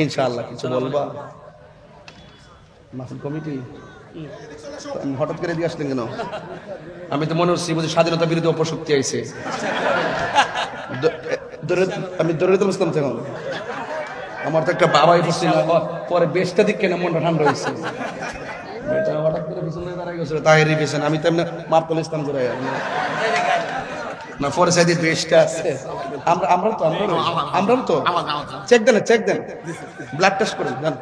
ইনশাআল্লাহ। কিছু বলবা মাসুদ কমিটি হঠাৎ করে দিয়ে আসলেন কেন? আমি তো মনে হচ্ছি বুঝি স্বাধীনতা বিরোধী অপশক্তি আইছে। আমি দৌড়ে তো বুঝতাম তখন আমার তো একটা বাবাই পড়ছিল, পরে বেশটা দিক কেন মনটা ঠান্ডা হয়েছে। হঠাৎ করে পিছনে দাঁড়াই গেছিল তাহেরি পেছন, আমি তো এমনি মার্তল ইসলাম করে না পরে সাইডে বেশটা আছে। আমরাও তো চেক দেন ব্লাড টেস্ট করেন দেন।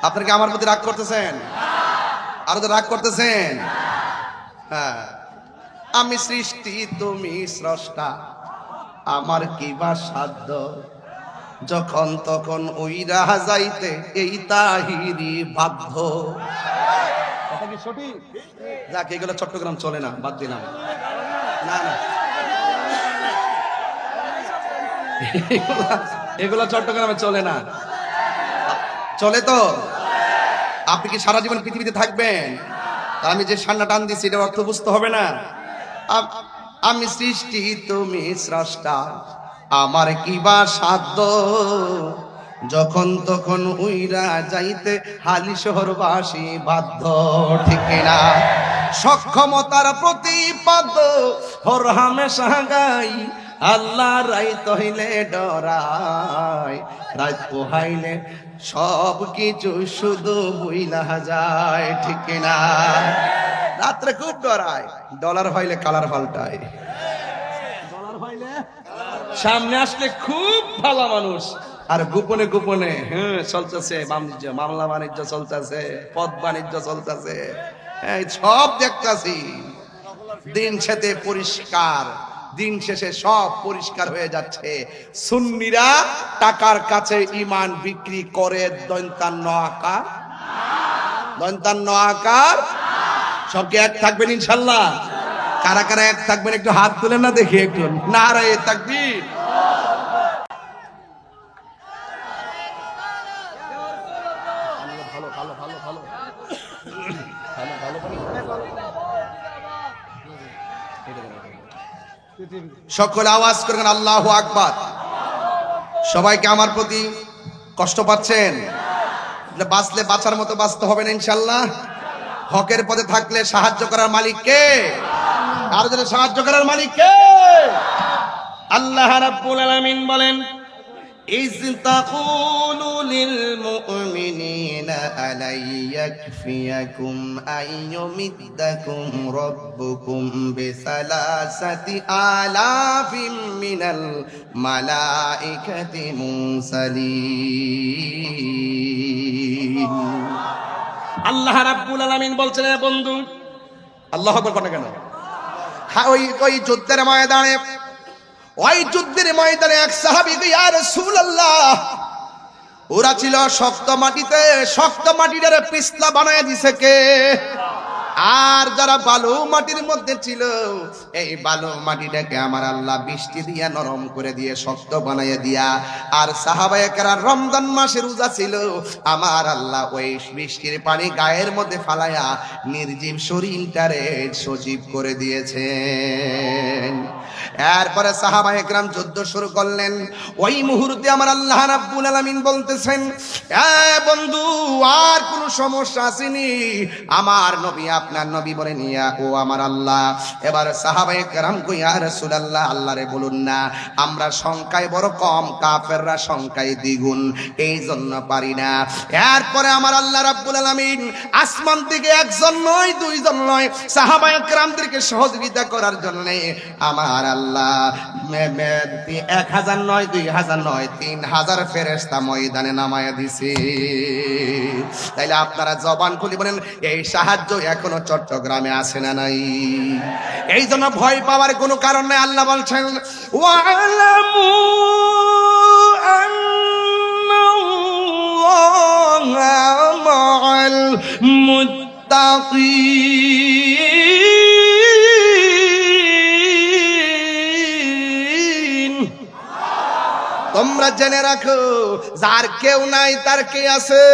আপনারা কি আমার প্রতি রাগ করতেছেন? আরো তো রাগ করতেছেন? হ্যাঁ, আমি সৃষ্টি তুমি স্রষ্টা, আমার কি বা সাধ্য, যখন তখন উইরা যাইতে এই তাহিরি বাধ্য। কথা কি সঠিক? যাক, এগুলো চট্টগ্রাম চলে না, বাদ দিলাম। না এগুলো চট্টগ্রামে চলে না। চলে তো? আপনি কি সারা জীবন পৃথিবীতে থাকবেন? আমি যে সান্না টান দিচ্ছি এটা অর্থ বুঝতে হবে না? আমি সৃষ্টি তুমি স্রষ্টা, আমার কি বা সাধ্য, যখন তখন উইরা যাইতে হালি শহরবাসী বাধ্য। ঠিক না? সক্ষমতার প্রতিপাদ্য হর হামেশা গাই, আল্লাহ রাইত হইলে ডরাই, রাত পোহাইলে সব কিছু শুধু বুইলা যায়। ঠিক না? রাত্রে খুব ডরায়, ডলার হইলে কালার পাল্টায়, ডলার হইলে সামনে আসলে খুব ভালো মানুষ, আর গোপনে গোপনে চলতেছে বাণিজ্য, মামলা বাণিজ্য চলতেছে, পদ বাণিজ্য চলতেছে, সব দেখতেছি। দিন শেষে পরিষ্কার, দিন শেষে সব পরিষ্কার হয়ে যাচ্ছে। সুন্নিরা টাকার কাছে ইমান বিক্রি করে দন্তান্ন আকার, দন্তান্ন আকার। সবকে এক থাকবেন ইনশাল্লাহ? কারা কারা এক থাকবেন একটু হাত তুলেন না দেখি, একটু নারায়ে তাকবীর। সকলে আওয়াজ করবেন আল্লাহু আকবার। সবাইকে আমার প্রতি কষ্ট পাচ্ছেন? বাঁচলে বাঁচার মতো বাঁচতে হবে না ইনশাল্লাহ। হকের পথে থাকলে সাহায্য করার মালিক কে? আর যারা সাহায্য করার মালিক কে? আল্লাহ রাব্বুল আলামিন বলেন, ইয তাকুলু লিল মুমিনিনা আলাই ইয়াকফিয়াকুম আইয়ুমিদ্দাকুম রাব্বুকুম বিসালাসাতি আলাফিম মিনাল মালাইকাতি মুরসালিন। আল্লাহ রাব্বুল আলামিন বলছেন, বন্ধু আল্লাহু আকবার কেন? ওই যুদ্ধের ময়দানে, ওই যুদ্ধের ময়দানে এক সাহাবী, ইয়া রাসূলুল্লাহ, ওরা ছিল শক্ত মাটিতে, শক্ত মাটিটারে পিছলা বানায় দিছে কে? আর যারা বালু মাটির মধ্যে ছিল, এই বালু মাটিটাকে আমার আল্লাহ বৃষ্টি দিয়া নরম করে দিয়ে শক্ত বানাইয়া দিয়া, আর সাহাবায়ে কেরাম রমজান মাসে রোজা ছিল, আমার আল্লাহ ওই বৃষ্টির পানি গায়ের মধ্যে ফালাইয়া নির্জীব শরীরটারে সজীব করে দিয়েছেন। এরপরে সাহাবায়ে কেরাম যুদ্ধ শুরু করলেন। ওই মুহূর্তে আমার আল্লাহ রাব্বুল আলামিন বলতেছেন, বন্ধু আর কোন সমস্যা আসেনি? আমার নবী, আপনার নবী বলেন, ইয়া ও আমার আল্লাহ। এবার সাহাবায়ে কেরাম কই, ইয়া রাসূলুল্লাহ, আল্লাহরে বলুন না, আমরা সংখ্যায় বড় কম, কাফেররা সংখ্যায় দ্বিগুণ, এই জন্য পারি না। এরপরে আমার আল্লাহ রাব্বুল আলামিন আসমান থেকে একজন নয়, দুইজন নয়, সাহাবায়ে কেরামদেরকে সহযোগিতা করার জন্য আমার আল্লাহ 1000 নয়, 2000 নয়, 3000 ফেরেশতা ময়দানে নামায়া দিছে। তাইলে আপনারা জবান খুলে বলেন, এই সাহায্য এখনো চট্টগ্রামে আসে না নাই? এই জন্য ভয় পাওয়ার কোনো কারণ নাই। আল্লাহ বলছেন, ওয়ালামু আন্নাল্লাহা মাআল মুত্তাকিন। তোমরা জেনে রাখো, যার কেউ নাই তার কে আছে?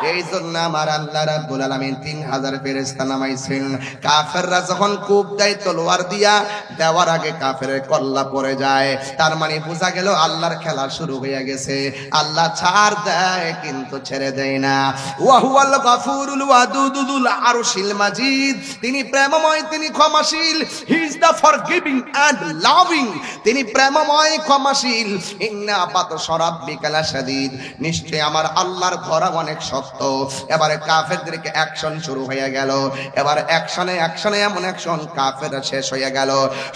এই জন্য আমার আল্লাহ রাব্বুল আলামিন 3000 ফেরেশতা নামাইছেন। কাফেররা যখন কূপ দেয় তলোয়ার দিয়া, দেওয়ার আগে কাফেরের কল্লা পড়ে যায়, তার মানে বোঝা গেল আল্লাহর খেলা শুরু হয়ে গেছে। আল্লাহ ছাড় দেয় কিন্তু ছেড়ে দেয় না। ওয়া হুয়াল গাফুরুল ওয়াদুদুল আরশিল মাজিদ, তিনি প্রেমময়, তিনি ক্ষমাশীল। He is the forgiving and loving, তিনি প্রেমময়, ক্ষমাশীল। ইন্না বাতশা রাব্বিকা লাশাদীদ, নিশ্চয় আমার আল্লাহর ধরা অনেক শক্ত। এবারে কাফেরদেরকে অ্যাকশন শুরু হয়ে গেল। এবার অ্যাকশনে এমন অ্যাকশন, কাফেররা শেষ হয়ে গেল,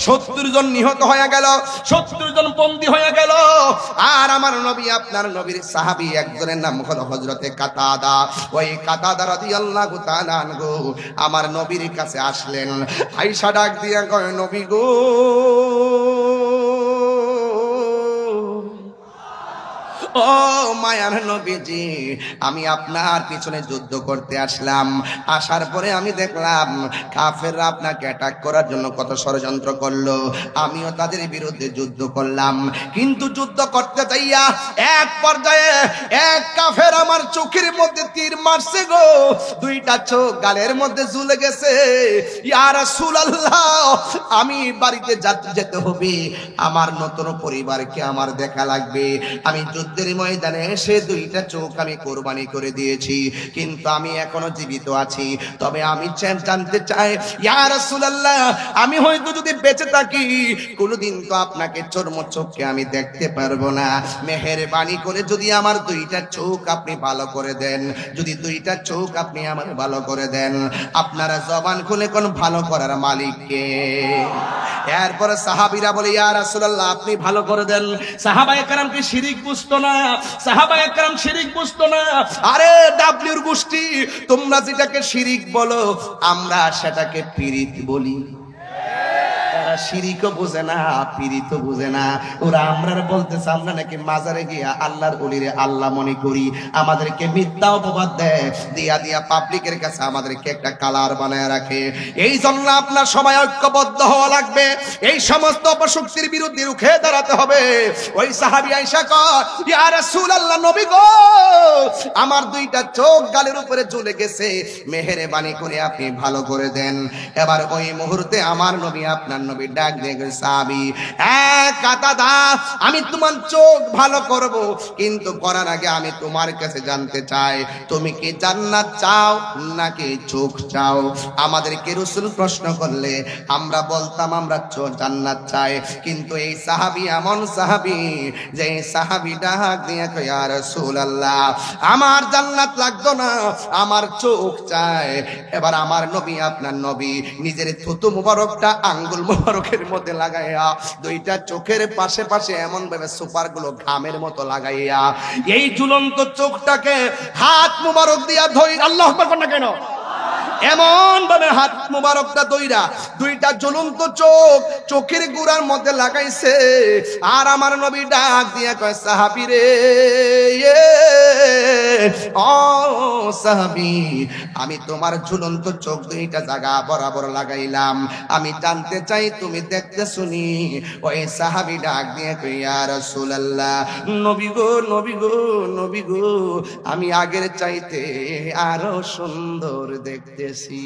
70 জন নিহত হয়ে গেল, 70 জন বন্দী হয়ে গেল। আর আমার নবী, আপনার নবীর সাহাবী একজনের নাম হলো হযরতে কাতাদা। ওই কাতাদা রাদিয়াল্লাহু তাআলা আনহু আমার নবীর কাছে আসলেন। আয়েশা ডাক দিয়া কয়, নবী গো, ও মায়ার নবীজি, আমি আপনার পিছনে যুদ্ধ করতে আসলাম। আসার পরে আমি দেখলাম কাফেররা আপনাকে অ্যাটাক করার জন্য কত ষড়যন্ত্র করলো। আমিও তাদের বিরুদ্ধে যুদ্ধ করলাম, কিন্তু যুদ্ধ করতে যাইয়া এক পর্যায়ে এক কাফের আমার চোখের মধ্যে তীর মারছে গো। 2টা চোখ গালের মধ্যে ঝুলে গেছে। ইয়া রাসূলুল্লাহ, আমি বাড়িতে যেতে হবে, আমার নতুন পরিবারকে আমার দেখা লাগবে। আমি যুদ্ধের ময়দানে এসে 2টা চোখ আমি কোরবানি করে দিয়েছি, কিন্তু আমি এখনো জীবিত আছি। তবে আমি জানতে চাই ইয়া রাসূলুল্লাহ, আমি হয়তো যদি বেঁচে থাকি কোনোদিন তো আপনাকে চর্মচক্ষে আমি দেখতে পারবো না। মেহেরবানি করে যদি আমার 2টা চোখ আপনি ভালো করে দেন, যদি 2টা চোখ আপনি আমার ভালো করে দেন। আপনারা জবান খুলে কোন ভালো করার মালিক কে? এরপরে সাহাবীরা বলে, ইয়া রাসূলুল্লাহ, আপনি ভালো করে দেন। সাহাবায়ে কেরাম কি শিরিক বুঝতো না? সাহাবায়ে কেরাম শিরিক বুঝতো না? আরে ডাব্লিউর গোষ্ঠী, তোমরা যেটাকে শিরিক বলো আমরা সেটাকে পীরিত বলি। তারা শিরিকও বুঝে না, পীরিতও বুঝে না। ওরা আমরার বলতেছে আমরা নাকি মাজারে গিয়া আল্লাহর ওলিরে আল্লাহ মনে করি। আমাদেরকে মিথ্যা অপবাদ দেয়, দিয়া পাবলিকের কাছে আমাদেরকে একটা কালার বানায় রাখে। এই জন্য আপনার সবাই ঐক্যবদ্ধ হওয়া লাগবে, এই সমস্ত অপশক্তির বিরুদ্ধে রুখে দাঁড়াতে হবে। ওই সাহাবী আয়েশা কয়, ইয়া রাসূলুল্লাহ, নবী গো, আমার 2টা চোখ গালের উপরে ঝুলে গেছে, মেহেরবানি করে আপনি ভালো করে দেন। এবার ওই মুহূর্তে আমার নবী, আপনার নবী ডাক দিয়ে গেল, সাহাবী, কাতাদা, আমি তোমার চোখ ভালো করব, কিন্তু করার আগে আমি তোমার কাছে জানতে চাই, তুমি কি জান্নাত চাও নাকি চোখ চাও? আমাদেরকে রাসূল প্রশ্ন করলে আমরা বলতাম আমরা জান্নাত চাই, কিন্তু এই সাহাবী এমন সাহাবী যে সাহাবী ডাক দিয়ে কয়, ইয়া রাসূলুল্লাহ, আমার জান্নাত লাগতো না, আমার চোখ চাই। এবার আমার নবী, আপনার নবী নিজের থুতু মুবারকটা আঙ্গুল মুবারকের মধ্যে লাগাইয়া 2টা চোখের পাশে পাশে এমন ভাবে সুপার গুলো ঘামের মতো লাগাইয়া এই ঝুলন্ত চোখটাকে হাত মুবারক দিয়া ধরে, আল্লাহু আকবার না কেন, এমন ভাবে হাত মুবারকটা দইরা 2টা জ্বলন্ত চোখের গুড়ার মধ্যে লাগাইছে। আর আমার নবী ডাক দিয়া কয়, সাহাবী রে, ও সাহাবী, আমি তোমার ঝুলন্ত চোখ 2টা জায়গা বরাবর লাগাইলাম, আমি জানতে চাই তুমি দেখতে শুনি। ওই সাহাবী ডাক দিয়ে কয়, ইয়া রাসূলুল্লাহ, নবী গো, নবী গো, নবী গো, আমি আগের চাইতে আরো সুন্দর দেখতেছি।